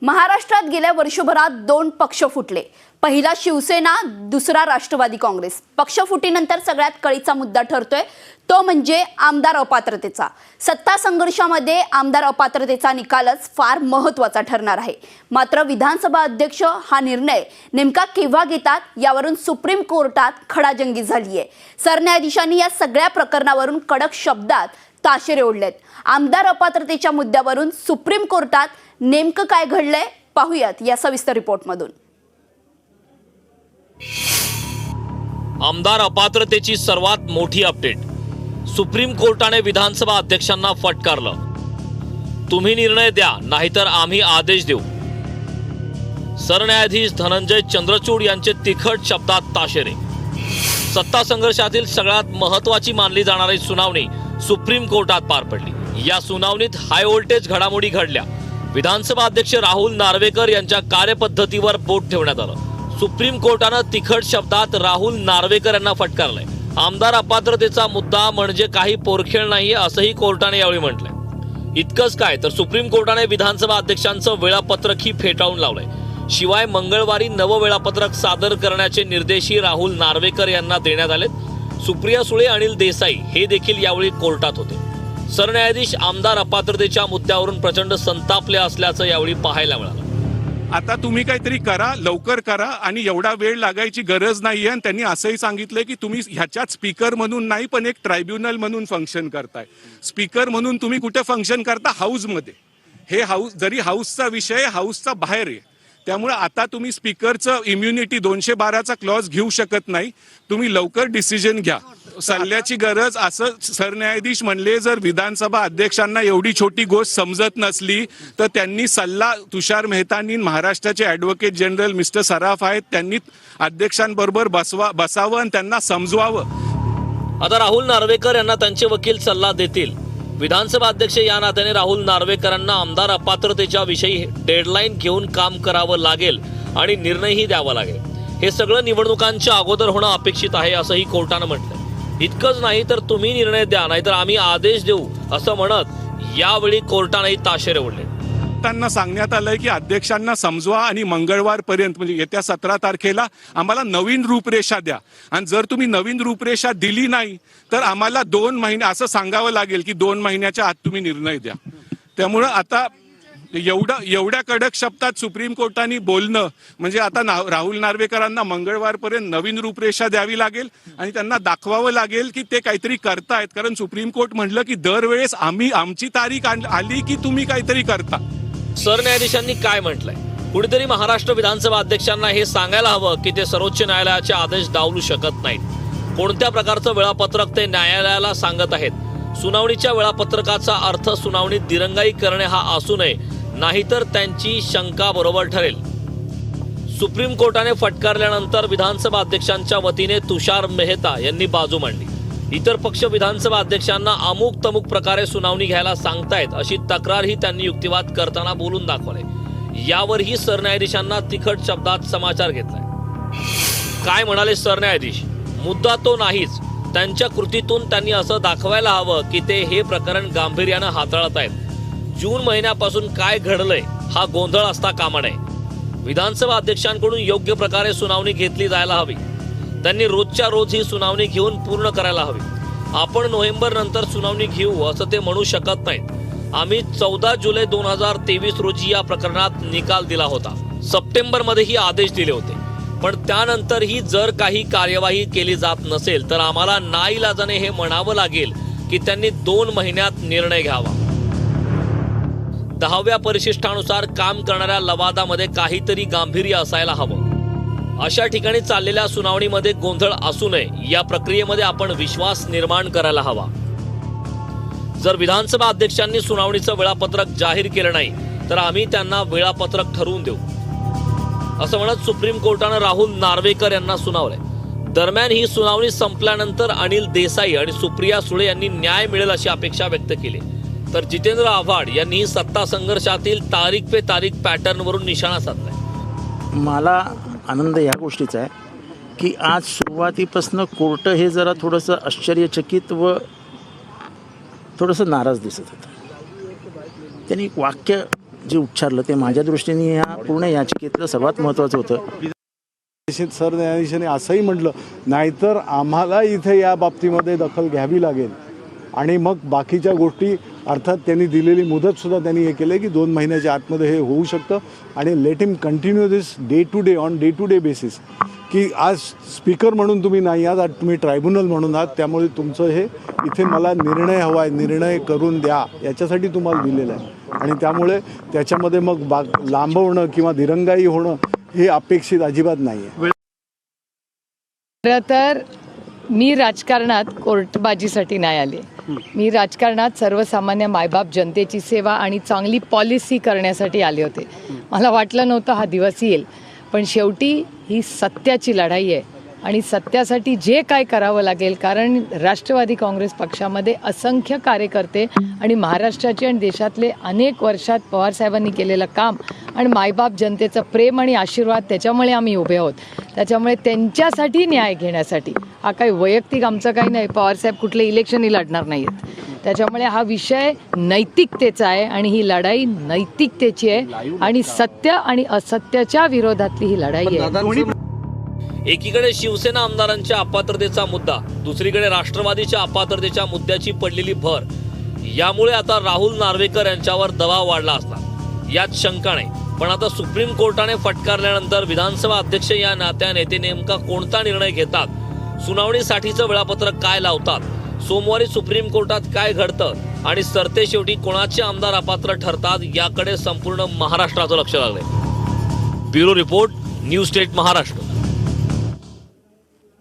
महाराष्ट्रात गेल्या वर्षभरात दोन पक्ष फुटले। पहिला शिवसेना, दुसरा राष्ट्रवादी काँग्रेस। पक्षफुटीनंतर सगळ्यात कळीचा मुद्दा ठरतोय तो म्हणजे आमदार अपात्रतेचा। सत्ता संघर्षामध्ये आमदार अपात्रतेचा निकालच फार महत्त्वाचा ठरणार आहे। मात्र विधानसभा अध्यक्ष हा निर्णय नेमका केव्हा घेतात यावरून सुप्रीम कोर्टात खडाजंगी झाली आहे। सरन्यायाधीशांनी या सगळ्या प्रकरणावरून कडक शब्दात ताशेरे ओढलेत। आमदार अपात्रतेच्या मुद्द्यावरून सुप्रीम कोर्टात नेमकं काय घडलंय पाहूयात या सविस्तर रिपोर्टमधून। आमदार अपात्रतेची सर्वात मोठी अपडेट। सुप्रीम कोर्टाने विधानसभा अध्यक्षांना फटकारलं। तुम्ही निर्णय द्या नाहीतर आम्ही आदेश देऊ। सरन्यायाधीश धनंजय चंद्रचूड यांचे तिखट शब्दात ताशेरे। सत्ता संघर्षातील सगळ्यात महत्त्वाची मानली जाणारी सुनावणी सुप्रीम कोर्टात पार पडली। या सुनावणीत हाय व्होल्टेज घडामोडी घडल्या। विधानसभा अध्यक्ष राहुल नार्वेकर यांच्या कार्यपद्धतीवर बोट ठेवण्यात आलं। सुप्रीम कोर्टानं तिखट शब्दात राहुल नार्वेकर यांना फटकारलंय। आमदार अपात्रतेचा मुद्दा म्हणजे काही पोरखेळ नाही असंही कोर्टाने यावेळी म्हटलंय। इतकंच काय तर सुप्रीम कोर्टाने विधानसभा अध्यक्षांचं वेळापत्रकही फेटाळून लावलंय। शिवाय मंगळवारी नवं वेळापत्रक सादर करण्याचे निर्देशही राहुल नार्वेकर यांना देण्यात आलेत। सुप्रिया सुळे, अनिल देसाई हे देखील यावेळी कोर्टात होते। सरन्यायाधीश आमदार अपात्रतेच्या मुद्द्यावरून प्रचंड संतापले असल्याचं यावेळी पाहायला मिळालं। आता तुम्ही काहीतरी करा, लवकर करा आणि एवढा वेळ लागायची गरज नाहीये। आणि त्यांनी असंही सांगितलंय की तुम्ही ह्याच्यात स्पीकर म्हणून नाही पण एक ट्रायब्युनल म्हणून फंक्शन करताय। स्पीकर म्हणून तुम्ही कुठे फंक्शन करता? हाऊसमध्ये। हे हाऊस जरी हाऊसचा विषय हाऊसचा बाहेर आहे, त्यामुळे आता तुम्ही स्पीकरचं इम्युनिटी 212चा क्लॉज घेऊ शकत नाही। तुम्ही लवकर डिसिजन घ्या। सल्ल्याची गरज असं सरन्यायाधीश म्हणले, जर विधानसभा अध्यक्षांना एवढी छोटी गोष्ट समजत नसली तर त्यांनी सल्ला तुषार मेहतांनी, महाराष्ट्राचे ॲडव्होकेट जनरल मिस्टर सराफ आहेत, त्यांनी अध्यक्षांबरोबर बसावं आणि त्यांना समजवावं। आता राहुल नार्वेकर यांना त्यांचे वकील सल्ला देतील। विधानसभा अध्यक्ष या नात्याने राहुल नार्वेकरांना आमदार अपात्रतेच्या विषयी डेडलाईन घेऊन काम करावं लागेल आणि निर्णयही द्यावा लागेल। हे सगळं निवडणुकांच्या अगोदर होणं अपेक्षित आहे असंही कोर्टानं म्हटलंय। इतकंच नाही तर तुम्ही निर्णय द्या नाहीतर आम्ही आदेश देऊ असं म्हणत यावेळी कोर्टानेही ताशेरे ओढले। त्यांना सांगण्यात आलंय की अध्यक्षांना समजवा आणि मंगळवारपर्यंत म्हणजे येत्या 17 तारखेला आम्हाला नवीन रूपरेषा द्या। आणि जर तुम्ही नवीन रूपरेषा दिली नाही तर आम्हाला 2 महिने असं सांगावं लागेल की 2 महिन्याच्या आत तुम्ही निर्णय द्या। त्यामुळं आता एवढ्या कडक शब्दात सुप्रीम कोर्टाने बोलणं म्हणजे आता राहुल नार्वेकरांना मंगळवारपर्यंत नवीन रूपरेषा द्यावी लागेल आणि त्यांना दाखवावं लागेल की ते काहीतरी करतायत। कारण सुप्रीम कोर्ट म्हटलं की दरवेळेस आमची तारीख आली की तुम्ही काहीतरी करता। सरन्यायाधीशांनी काय म्हटलंय? कुणीतरी महाराष्ट्र विधानसभा अध्यक्षांना हे सांगायला हवं की ते सर्वोच्च न्यायालयाचे आदेश डावलू शकत नाहीत। कोणत्या प्रकारचं वेळापत्रक ते न्यायालयाला सांगत आहेत? सुनावणीच्या वेळापत्रकाचा अर्थ सुनावणीत दिरंगाई करणे हा असू नये, नाहीतर त्यांची शंका बरोबर ठरेल। सुप्रीम कोर्टाने फटकारल्यानंतर विधानसभा अध्यक्षांच्या वतीने तुषार मेहता यांनी बाजू मांडली। इतर पक्ष विधानसभा अध्यक्षांना अमुक तमुक प्रकारे सुनावणी घ्यायला सांगतायत अशी तक्रारही त्यांनी युक्तिवाद करताना बोलून दाखवले। यावरही सरन्यायाधीशांना तिखट शब्दात समाचार घेतलाय। काय म्हणाले सरन्यायाधीश? मुद्दा तो नाहीच, त्यांच्या कृतीतून त्यांनी असं दाखवायला हवं की ते हे प्रकरण गांभीर्यानं हाताळत आहेत। जून महिन्यापासून काय घडलंय हा गोंधळ असता कामा नये। विधानसभा अध्यक्षांकडून योग्य प्रकारे सुनावणी घेतली जायला हवी। त्यांनी रोजच्या रोज ही सुनावणी घेऊन पूर्ण करायला हवी। आपण नोव्हेंबर नंतर सुनावणी घेऊ असं ते म्हणू शकत नाहीत। आम्ही 14 जुलै 2023 रोजी या प्रकरणात निकाल दिला होता। सप्टेंबरमध्येही आदेश दिले होते, पण त्यानंतरही जर काही कार्यवाही केली जात नसेल तर आम्हाला नाईलाजाने हे म्हणावं लागेल की त्यांनी 2 महिन्यात निर्णय घ्यावा। 10व्या परिशिष्टानुसार काम करणाऱ्या लवादामध्ये काहीतरी गांभीर्य असायला हवं। अशा ठिकाणी चाललेल्या सुनावणीमध्ये गोंधळ असू नये। या प्रक्रियेमध्ये आपण विश्वास निर्माण करायला हवा। जर विधानसभा अध्यक्षांनी सुनावणीचं वेळापत्रक जाहीर केलं नाही तर आम्ही त्यांना वेळापत्रक ठरवून देऊ असं म्हणत सुप्रीम कोर्टानं राहुल नार्वेकर यांना सुनावलंय। दरम्यान ही सुनावणी संपल्यानंतर अनिल देसाई आणि सुप्रिया सुळे यांनी न्याय मिळेल अशी अपेक्षा व्यक्त केली। तर जितेंद्र आव्हाड यांनी सत्ता संघर्षातील तारीख पे तारीख पॅटर्नवरून निशाणा साधलाय। मला आनंद या गोष्टीचा आहे की आज सुरुवातीपासून कोर्ट हे जरा थोडंसं आश्चर्यचकित व थोडंसं नाराज दिसत होतं। त्यांनी एक वाक्य जे उच्चारलं ते माझ्या दृष्टीने या पूर्ण याचिकेतलं सर्वात महत्त्वाचं होतं. सरन्यायाधीशाने असंही म्हटलं, नाहीतर आम्हाला इथे या बाबतीमध्ये दखल घ्यावी लागेल आणि मग बाकीच्या गोष्टी अर्थात त्यांनी दिलेली मुदतसुद्धा त्यांनी हे केलं की 2 महिन्याच्या आतमध्ये हे होऊ शकतं आणि let him continue this day to day basis, की आज स्पीकर म्हणून तुम्ही नाही आहात, आज तुम्ही ट्रायब्युनल म्हणून आहात, त्यामुळे तुमचं हे इथे मला निर्णय हवा आहे, निर्णय करून द्या याच्यासाठी तुम्हाला दिलेलं आहे आणि त्यामुळे त्याच्यामध्ये मग लांबवणं किंवा दिरंगाई होणं हे अपेक्षित अजिबात नाही आहे. खरं तर मी राजकारणात कोर्टबाजीसाठी नाही आले. मी राजकारणात सर्वसामान्य मायबाप जनतेची सेवा आणि चांगली पॉलिसी करण्यासाठी आले होते. मला वाटलं नव्हतं हा दिवस येईल, पण शेवटी ही सत्याची लढाई आहे आणि सत्यासाठी जे काय करावं लागेल, कारण राष्ट्रवादी काँग्रेस पक्षामध्ये असंख्य कार्यकर्ते आणि महाराष्ट्राचे आणि देशातले अनेक वर्षात पवारसाहेबांनी केलेलं काम आणि मायबाप जनतेचं प्रेम आणि आशीर्वाद त्याच्यामुळे आम्ही उभे आहोत. त्याच्यामुळे त्यांच्यासाठी न्याय घेण्यासाठी, हा काही वैयक्तिक आमचं काही नाही, पवारसाहेब कुठले इलेक्शनही लढणार नाही आहेत, त्याच्यामुळे हा विषय नैतिकतेचा आहे आणि ही लढाई नैतिकतेची आहे आणि सत्य आणि असत्याच्या विरोधातली ही लढाई आहे. एकीकडे शिवसेना आमदारांच्या अपात्रतेचा मुद्दा, दुसरीकडे राष्ट्रवादीच्या अपात्रतेच्या मुद्द्याची पडलेली भर, यामुळे आता राहुल नार्वेकर यांच्यावर दबाव वाढला असणार यात शंका नाही. पण आता सुप्रीम कोर्टाने फटकारल्यानंतर विधानसभा अध्यक्ष या नेते नेमका कोणता निर्णय घेतात, सुनावणीसाठीचं वेळापत्रक काय लावतात, सोमवारी सुप्रीम कोर्टात काय घडतं आणि सरते शेवटी कोणाचे आमदार अपात्र ठरतात, याकडे संपूर्ण महाराष्ट्राचं लक्ष लागलंय. Bureau report, news state Maharashtra.